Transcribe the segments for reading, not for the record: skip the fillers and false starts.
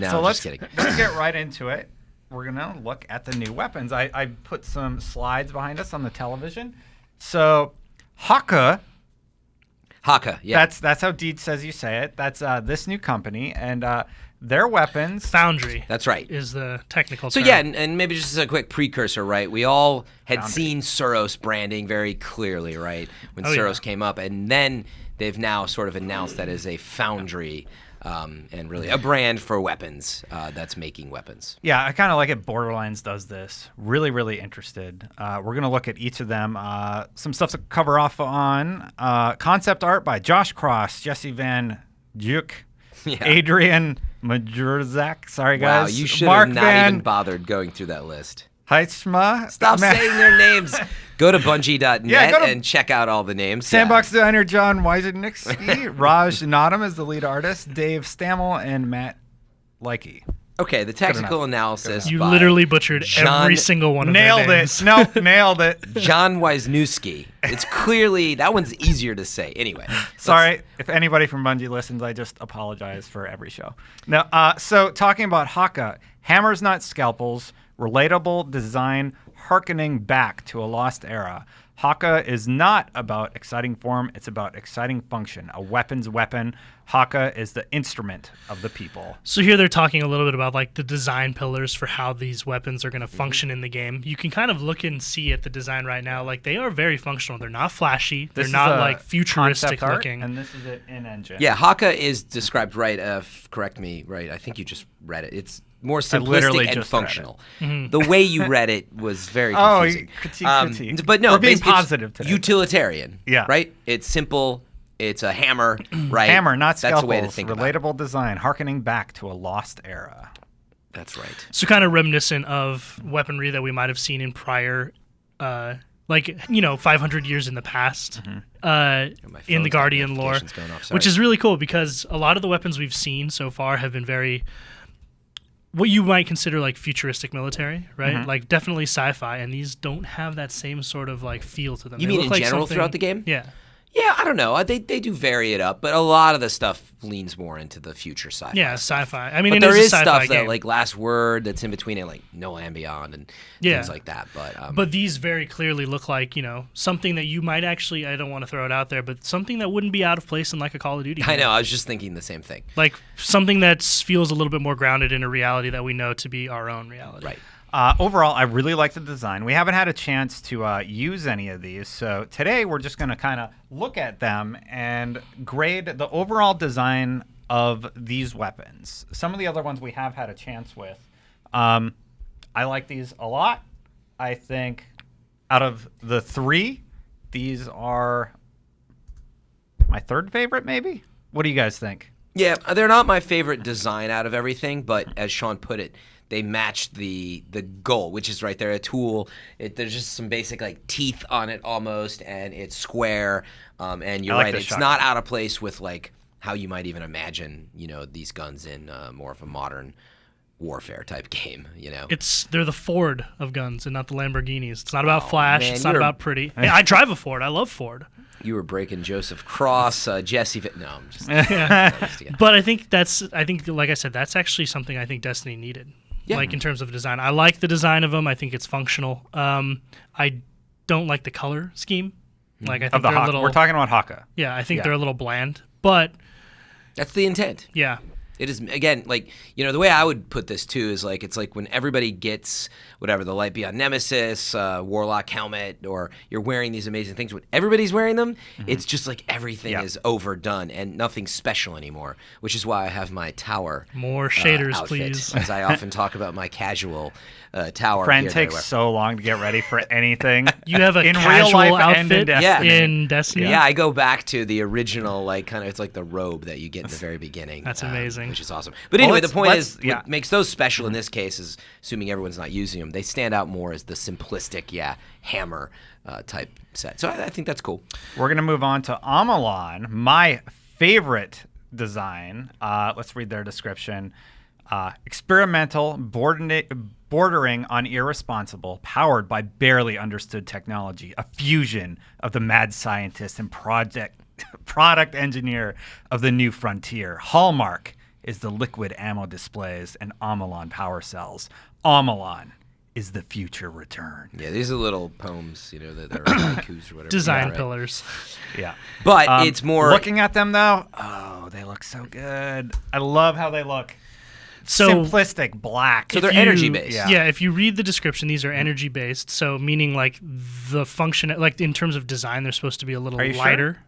No, So I'm let's just kidding. get right into it. We're going to look at the new weapons. I put some slides behind us on the television. So Hakke, yeah. that's how Deed says you say it. That's this new company, and their weapons. Foundry. That's right. Is the technical So term. yeah, and maybe just as a quick precursor, right? We all had Foundry. seen Suros branding very clearly, right? When Oh, Suros yeah. came up, and then they've now sort of announced that as a foundry and really a brand for weapons that's making weapons. Yeah, I kind of like it. Borderlands does this. Really, really interested. We're going to look at each of them. Some stuff to cover off on. Concept art by Josh Cross, Jesse Van Juk, Yeah. Adrian Majurzak. Sorry, guys. Wow, you should Mark have not Van even bothered going through that list. Heitzma. Stop saying their names. Go to Bungie.net Yeah, go to- and check out all the names. Sandbox designer John Wyzynski, Raj Nadam is the lead artist, Dave Stammel, and Matt Likey. Okay, the technical analysis. You by literally butchered John- every single one of Nailed their it. names. Nope, nailed it. John Wyzynski. It's clearly that one's easier to say. Anyway, Sorry, if anybody from Bungie listens, I just apologize for every show. Now, so talking about Hakke, hammers not scalpels, relatable design, harkening back to a lost era. Hakke is not about exciting form; it's about exciting function. A weapon's weapon. Hakke is the instrument of the people. So here they're talking a little bit about like the design pillars for how these weapons are going to function in the game. You can kind of look and see at the design right now, like they are very functional. They're not flashy. This They're is not a like futuristic concept art, looking. and this is it in engine. yeah, Hakke is described right. Correct me, right? I think you just read it. It's more literally simplistic and just read it. functional. The way you read it was very Oh, confusing. critique. But no, We're being basically it's positive today. utilitarian. Yeah. Right. It's simple. It's a hammer. Right. Hammer, not scalpels. That's the way to think about it. Relatable design, harkening back to a lost era. That's right. So kind of reminiscent of weaponry that we might have seen in prior, 500 years in the past, My in phone's the got Guardian lore, notifications going off. which Sorry. is really cool because a lot of the weapons we've seen so far have been very, what you might consider like futuristic military, right? Mm-hmm. Like definitely sci-fi, and these don't have that same sort of like feel to them. You They mean look in like general something- throughout the game? Yeah. Yeah, I don't know. They do vary it up, but a lot of the stuff leans more into the future sci-fi. Yeah, stuff. sci-fi. I mean, But it there is a is sci-fi stuff game. that like Last Word that's in between it, like No Land Beyond and Yeah. things like that. But these very clearly look like, something that you might actually, I don't want to throw it out there, but something that wouldn't be out of place in like a Call of Duty game. I know. I was just thinking the same thing. Like something that feels a little bit more grounded in a reality that we know to be our own reality. Right. Overall, I really like the design. We haven't had a chance to use any of these, so today we're just going to kind of look at them and grade the overall design of these weapons. Some of the other ones we have had a chance with. I like these a lot. I think out of the three, these are my third favorite, maybe? What do you guys think? Yeah, they're not my favorite design out of everything, but as Sean put it, they match the goal, which is right there, a tool. There's just some basic like teeth on it almost, and it's square. And you're I like right, the it's shotgun. not out of place with like how you might even imagine, these guns in more of a modern warfare type game. They're the Ford of guns and not the Lamborghinis. It's not about flash. man, It's not you're- about pretty. Hey, I drive a Ford. I love Ford. You were breaking Joseph Cross, Jesse. No, I'm just. But I think like I said, that's actually something I think Destiny needed. Yeah. Like in terms of design. I like the design of them. I think it's functional. I don't like the color scheme. Like I think Of the they're a Hakke. little. We're talking about Hakke. Yeah, I think Yeah. they're a little bland. But That's the intent. yeah, It is, again, like, the way I would put this too is like, it's like when everybody gets whatever, the Light Beyond Nemesis, Warlock helmet, or you're wearing these amazing things. When everybody's wearing them, it's just like everything Yeah. is overdone and nothing special anymore, which is why I have my tower more shaders, outfit, please. as I often talk about my casual tower. Fran gear that I takes wear. so long to get ready for anything. You have a in casual real life and in outfit Destiny. in Destiny. Yeah, I go back to the original, like, kind of, it's like the robe that you get in the very beginning. That's amazing. Which is awesome. But anyway, the let's- point let's- is, yeah. what makes those special in this case is, assuming everyone's not using them, they stand out more as the simplistic, hammer type set. So I think that's cool. We're going to move on to Omolon, my favorite design. Let's read their description. Experimental, bordering on irresponsible, powered by barely understood technology, a fusion of the mad scientist and product engineer of the new frontier. Hallmark, is the liquid ammo displays and Omolon power cells. Omolon is the future return. Yeah, these are little poems, that are haikus or whatever. Design right? pillars. Yeah. But it's more... Looking at them, though, they look so good. I love how they look. So simplistic, black. So they're energy-based. Yeah, if you read the description, these are energy-based. So meaning like the function, like in terms of design, they're supposed to be a little lighter. Sure?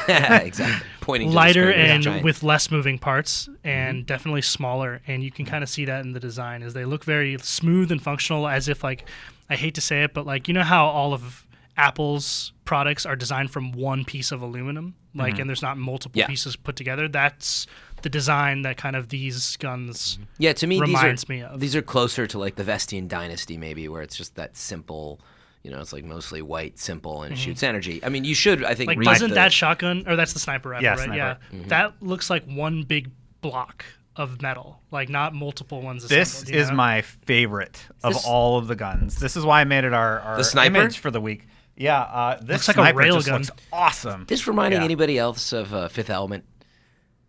Exactly. Pointing to lighter the screen, and with less moving parts, and definitely smaller. And you can kind of see that in the design, as they look very smooth and functional, as if like, I hate to say it, but like, how all of Apple's products are designed from one piece of aluminum, like, and there's not multiple pieces put together. That's the design that kind of these guns to me reminds me of. These are closer to like the Vestian Dynasty, maybe, where it's just that simple. It's like mostly white, simple, and it shoots energy. I mean, you should, I think, like, read doesn't that shotgun, or that's the sniper rifle, right? Sniper. Yeah, that looks like one big block of metal, like not multiple ones assembled. This is my favorite of all of the guns. This is why I made it our the sniper? image for the week. Yeah, this looks like a sniper rail just gun. looks awesome. This reminding anybody else of Fifth Element?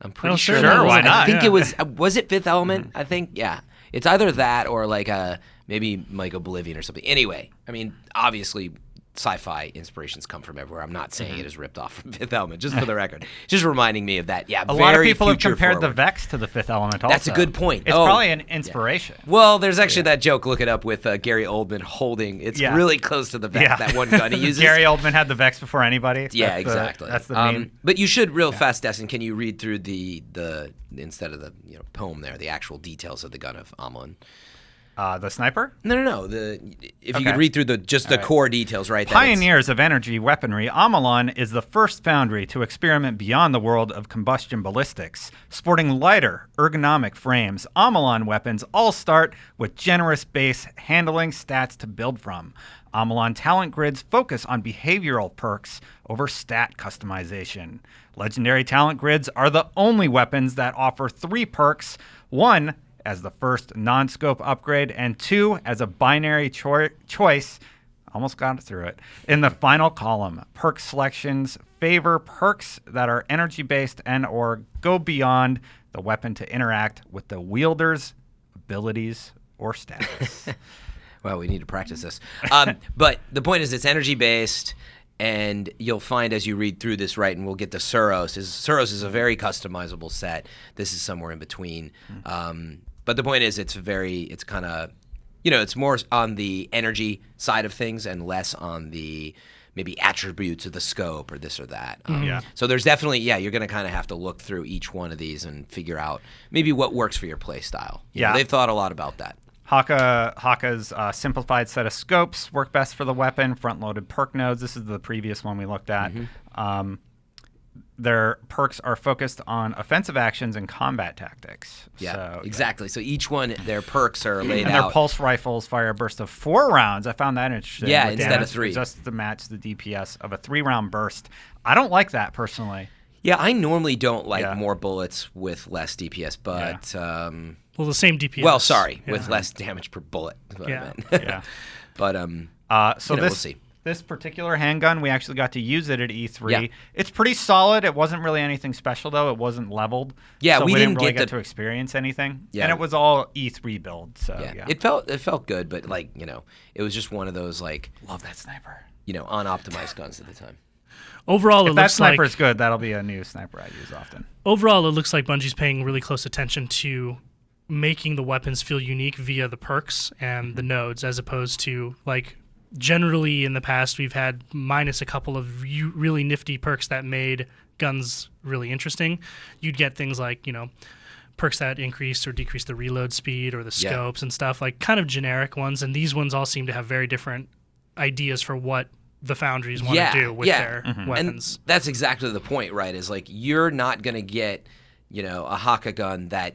I'm pretty sure. sure, that was- why not? I think Yeah. was it Fifth Element? I think, yeah. It's either that or like maybe like Oblivion or something. Anyway, I mean, obviously, sci-fi inspirations come from everywhere. I'm not saying it is ripped off from Fifth Element, just for the record. Just reminding me of that. Yeah, A lot of people have future compared the forward. Vex to the Fifth Element also. That's a good point. It's probably an inspiration. Well, there's actually that joke, look it up, with Gary Oldman holding. It's really close to the Vex, that one gun he uses. Gary Oldman had the Vex before anybody. Yeah, exactly. That's the meme. But you should real fast, Destin. Can you read through the instead of the poem there, the actual details of the gun of Omolon? The sniper? No. If you could read through the core details, right? Pioneers of energy weaponry, Omolon is the first foundry to experiment beyond the world of combustion ballistics. Sporting lighter, ergonomic frames, Omolon weapons all start with generous base handling stats to build from. Omolon talent grids focus on behavioral perks over stat customization. Legendary talent grids are the only weapons that offer 3 perks. 1 as the first non-scope upgrade, and 2 as a binary choice, almost got through it, in the final column. Perk selections favor perks that are energy-based and or go beyond the weapon to interact with the wielder's abilities or status. Well, we need to practice this. But the point is it's energy-based, and you'll find as you read through this, right, and we'll get to Suros. Suros is a very customizable set. This is somewhere in between. But the point is it's kind of, it's more on the energy side of things and less on the maybe attributes of the scope or this or that. So there's definitely, you're going to kind of have to look through each one of these and figure out maybe what works for your play style. They've thought a lot about that. Hakke's simplified set of scopes work best for the weapon, front-loaded perk nodes. This is the previous one we looked at. Their perks are focused on offensive actions and combat tactics. Yeah, exactly. So each one, their perks are laid and out. their pulse rifles fire a burst of 4 rounds. I found that interesting. Yeah, with instead of damage 3. Just to match the DPS of a 3-round burst. I don't like that, personally. Yeah, I normally don't like more bullets with less DPS, but... well, the same DPS. Well, sorry, with less damage per bullet. Is what I meant. But so we'll see. This particular handgun, we actually got to use it at E3. Yeah. It's pretty solid. It wasn't really anything special, though. It wasn't leveled. Yeah, so we didn't really get to experience anything. Yeah. And it was all E3 build. So yeah. It felt good, but it was just one of those love that sniper. Unoptimized guns at the time. Overall, if that sniper's good, that'll be a new sniper I use often. Overall, it looks like Bungie's paying really close attention to making the weapons feel unique via the perks and the nodes, as opposed to generally in the past we've had minus a couple of really nifty perks that made guns really interesting. You'd get things like perks that increase or decrease the reload speed or the scopes and stuff, kind of generic ones, and these ones all seem to have very different ideas for what the foundries want to do with their weapons. And that's exactly the point, right? Is you're not going to get a Hakke gun that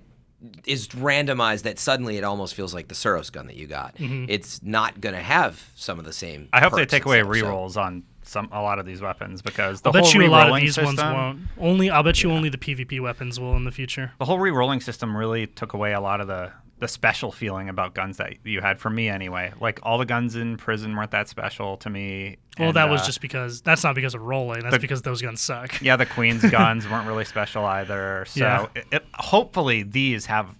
is randomized, that suddenly it almost feels like the Suros gun that you got. It's not going to have some of the same. I hope they take away stuff, rerolls on a lot of these weapons, because the I'll bet whole you a lot of rerolling these ones system, won't. I'll bet you only the PvP weapons will in the future. the whole rerolling system really took away a lot of the the special feeling about guns that you had, for me anyway. Like, all the guns in prison weren't that special to me. Well, and, that was just because that's not because of rolling. That's because those guns suck. Yeah, the Queen's guns weren't really special either. So hopefully these have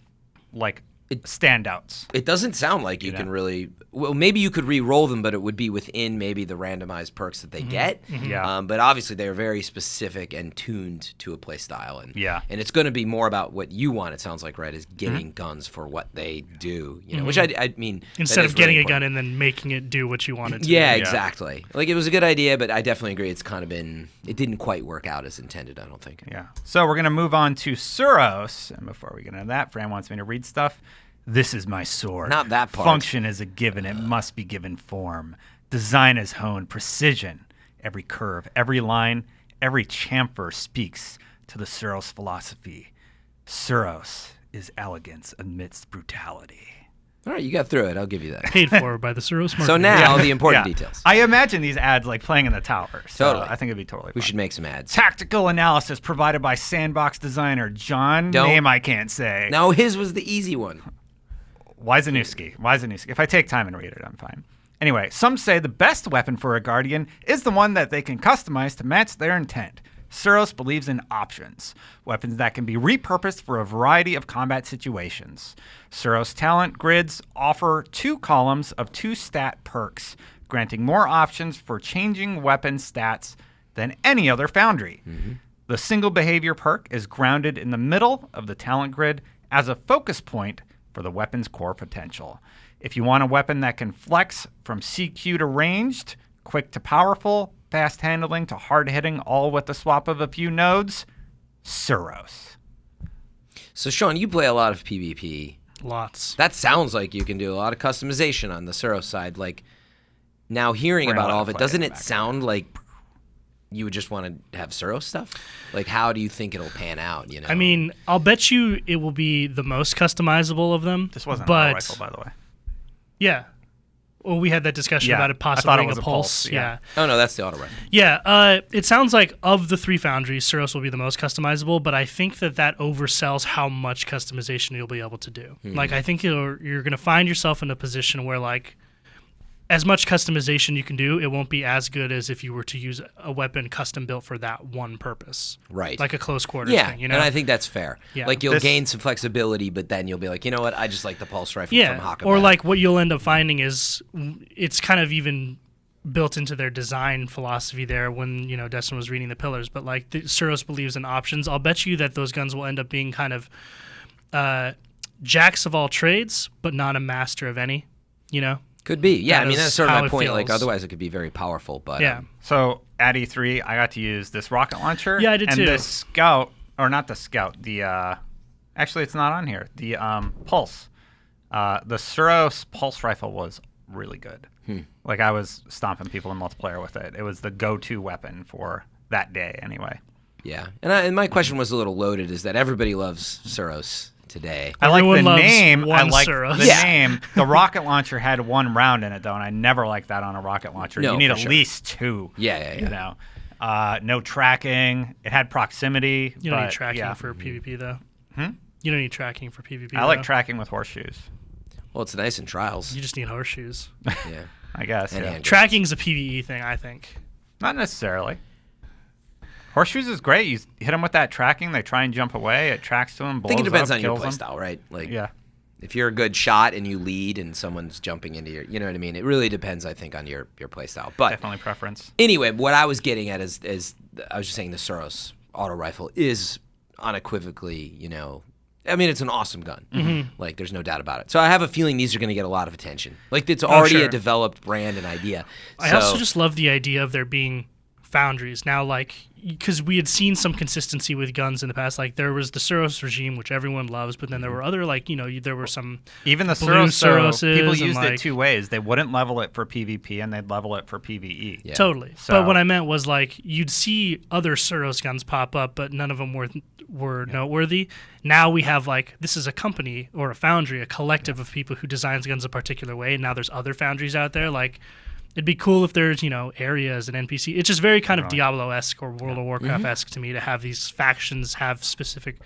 like standouts. It doesn't sound like you can really. Well, maybe you could re-roll them, but it would be within maybe the randomized perks that they get. Yeah. But obviously, they are very specific and tuned to a play style, and and it's going to be more about what you want. It sounds like, right, is getting guns for what they do. You know, which I mean, instead of getting a gun and then making it do what you want it to. Yeah, exactly. Like, it was a good idea, but I definitely agree. It's kind of been. It didn't quite work out as intended, I don't think. Yeah. So we're gonna move on to Suros, and before we get into that, Fran wants me to read stuff. This is my sword. Not that part. Function is a given. It must be given form. Design is honed. Precision. Every curve, every line, every chamfer speaks to the Suros philosophy. Suros is elegance amidst brutality. All right, you got through it. I'll give you that. Paid for by the Suros marketing. So now the important details. I imagine these ads like playing in the tower. So Totally. I think it'd be totally We fun. should make some ads. Tactical analysis provided by Sandbox designer John. Name I can't say. No, his was the easy one. Wyzanewski. If I take time and read it, I'm fine. Anyway, some say the best weapon for a Guardian is the one that they can customize to match their intent. Suros believes in options, weapons that can be repurposed for a variety of combat situations. Suros talent grids offer 2 columns of 2 stat perks, granting more options for changing weapon stats than any other foundry. The single behavior perk is grounded in the middle of the talent grid as a focus point for the weapon's core potential. If you want a weapon that can flex from CQ to ranged, quick to powerful, fast handling to hard hitting, all with the swap of a few nodes, Suros. So, Sean, you play a lot of PvP. Lots. That sounds like you can do a lot of customization on the Suros side. Like, now hearing about all of it, doesn't it sound like you would just want to have Suros stuff? Like, how do you think it'll pan out? You know, I mean, I'll bet you it will be the most customizable of them. This wasn't a rifle, by the way. Yeah. Well, we had that discussion about it possibly being a pulse. Yeah. Oh, no, that's the auto rifle. Yeah. It sounds like of the 3 foundries, Suros will be the most customizable, but I think that oversells how much customization you'll be able to do. Like, I think you're going to find yourself in a position where, like, as much customization you can do, it won't be as good as if you were to use a weapon custom built for that one purpose. Right. Like a close quarters thing, you know? And I think that's fair. Yeah. Like, you'll gain some flexibility, but then you'll be like, you know what, I just like the pulse rifle from Hakke. Or like what you'll end up finding is it's kind of even built into their design philosophy there when, Destin was reading the pillars, but like Suros believes in options. I'll bet you that those guns will end up being kind of jacks of all trades, but not a master of any, Could be. Yeah, I mean, that's sort of my point. Feels. Like, otherwise it could be very powerful. But So at E3, I got to use this rocket launcher. Yeah, I did too. And the Scout, or not the Scout, the actually it's not on here. The Pulse, the Suros Pulse rifle was really good. Like, I was stomping people in multiplayer with it. It was the go-to weapon for that day, anyway. Yeah, and my question was a little loaded. Is that everybody loves Suros today? I like Everyone the loves name. I one like Suros. the name. The rocket launcher had 1 round in it, though, and I never like that on a rocket launcher. No, you need for at sure. least 2. Yeah. You know, no tracking. It had proximity. You don't but, need tracking yeah. for PvP, though. You don't need tracking for PvP, I like tracking with horseshoes. Well, it's nice in trials. You just need horseshoes. Yeah. I guess. And Yeah. hand Tracking's a PvE thing, I think. Not necessarily. Horseshoes is great. You hit them with that tracking, they try and jump away. It tracks to them, I blows think it depends up, on your kills them. playstyle, right? Like, Yeah. if you're a good shot and you lead and someone's jumping into your, you know what I mean? It really depends, I think, on your playstyle. But Definitely preference. anyway, what I was getting at is I was just saying the Suros auto rifle is unequivocally, I mean, it's an awesome gun. Like, there's no doubt about it. So I have a feeling these are going to get a lot of attention. Like, it's already a developed brand and idea. I also just love the idea of there being foundries now, like, because we had seen some consistency with guns in the past. Like, there was the Suros regime, which everyone loves, but then there were other, like, there were some even the blue Suros, people and, used like, it 2 ways. They wouldn't level it for PvP and they'd level it for PvE. Yeah. Totally. So- But what I meant was, like, you'd see other Suros guns pop up, but none of them were noteworthy. Now we have, like, this is a company or a foundry, a collective of people who designs guns a particular way. And now there's other foundries out there. Like, it'd be cool if there's, areas and NPC. It's just very kind of Diablo-esque or World of Warcraft-esque to me to have these factions have specific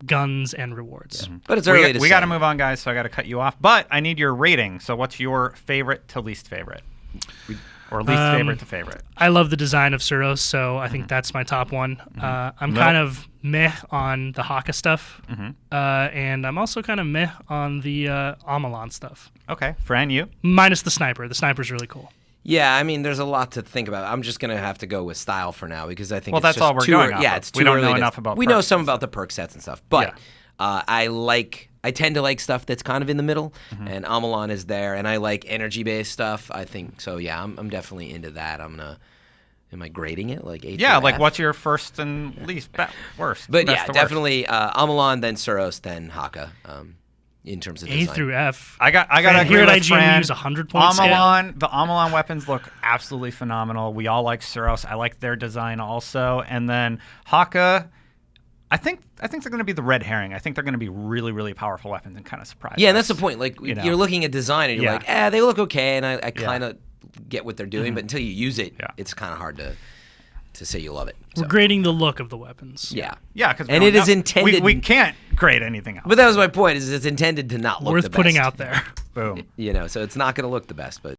guns and rewards. But it's early to say. We got to move on, guys, so I got to cut you off. But I need your rating. So what's your favorite to least favorite? Or least favorite to favorite? I love the design of Suros, so I think that's my top one. I'm kind of meh on the Hakke stuff, and I'm also kind of meh on the Omolon stuff. Okay, Fran, you? Minus the sniper. The sniper's really cool. Yeah, I mean, there's a lot to think about. I'm just gonna have to go with style for now because I think Well, it's that's just all we're too going ear- off Yeah, of. it's too We don't early know to- enough about We know perks some and about the perk sets and stuff, but I tend to like stuff that's kind of in the middle, and Omolon is there, and I like energy-based stuff. I think so. Yeah, I'm definitely into that. Am I grading it like A? Yeah, through like F? what's your first and least worst? But best yeah, to worst? definitely Omolon, then Suros, then Hakke. In terms of A design. through F. I got Fran, to agree here at with IGN Fran. we use 100 point scale. The Omolon weapons look absolutely phenomenal. We all like Suros. I like their design also. And then Hakke, I think they're going to be the red herring. I think they're going to be really, really powerful weapons and kind of surprise. Yeah, and us. that's the point. Like You know. you're looking at design and you're Yeah. like, they look okay, and I kind of get what they're doing, but until you use it, Yeah. it's kind of hard to say you love it. We're So, grading the look of the weapons. yeah. Yeah, because And it is intended- We can't grade anything else. But that was my point. Is it's intended to not look Worth the putting best. out there. Boom. So it's not going to look the best, but